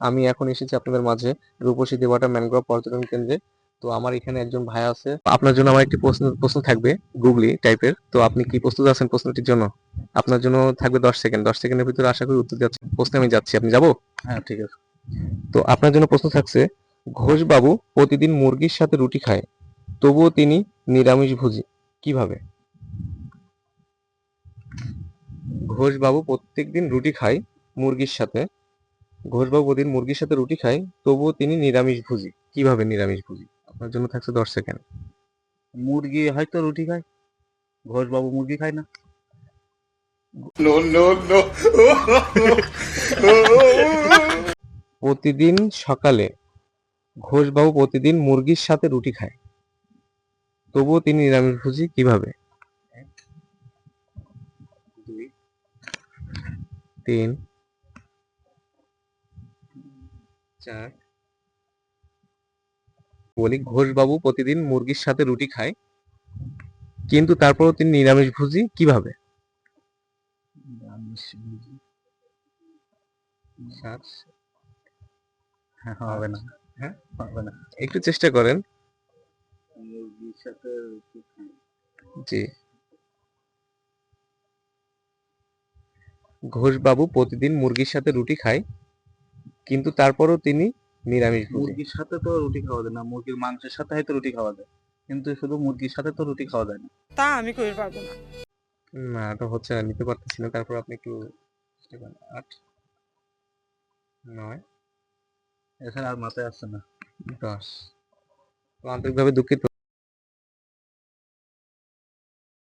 আমি এখন এসেছি আপনাদের মাঝে রূপসী দেবাটা ম্যানগ্রোভ পর্যটন কেন্দ্রে। তো আমার এখানে একজন ভাই আছে, আপনার জন্য আমার একটি প্রশ্ন প্রশ্ন থাকবে গুগলি টাইপের। তো আপনি কি প্রস্তুত আছেন প্রশ্নটির জন্য? আপনার জন্য থাকবে 10 সেকেন্ড, 10 সেকেন্ডের ভিতরে আশা করি উত্তর দেওয়ার প্রশ্নে আমি যাচ্ছি, আপনি যাবো? হ্যাঁ, ঠিক আছে। তো আপনার জন্য প্রশ্ন থাকছে, ঘোষবাবু প্রতিদিন মুরগির সাথে রুটি খায়, তবুও তিনি নিরামিষভোজী, কিভাবে? ঘোষবাবু প্রত্যেকদিন রুটি খায় মুরগির সাথে, ঘোষবাবু প্রতিদিন মুরগির সাথে রুটি খায়, তবুও তিনি নিরামিষভোজী, কিভাবে নিরামিষভোজী? আপনার জন্য থাকছে 10 সেকেন্ড। মুরগি হয়তো রুটি খায়, ঘোষবাবু মুরগি খায় না। প্রতিদিন সকালে ঘোষবাবু প্রতিদিন মুরগির সাথে রুটি খায়, তবুও তিনি নিরামিষভোজী, কিভাবে? 2, 3, 4, বলি ঘোষবাবু প্রতিদিন মুরগির সাথে রুটি খায়, কিন্তু তারপরও তিনি নিরামিষভোজী, কিভাবে? নিরামিষভোজী। 7, হ্যাঁ, হবে 8, না, হ্যাঁ, হবে না। একটু চেষ্টা করেন। মুরগির সাথে রুটি খায়। জি, ঘোষবাবু প্রতিদিন মুরগির সাথে রুটি খায়, কিন্তু তারপরও তিনি নিরামিষভোজী। মুরগির সাথে তো রুটি খাওয়া যায় না, মুরগির মাংসের সাথে হয়তো রুটি খাওয়া যায়, কিন্তু শুধু মুরগির সাথে তো রুটি খাওয়া যায় না। তা আমি কইতে পারবো না। না, এটা হচ্ছে না, নিতে পারতেছি না। তারপর আপনি একটু চেষ্টা করেন। 8, 9, এছাড়া আর মাথায় আসছে না। 10। তো আন্তরিকভাবে দুঃখিত।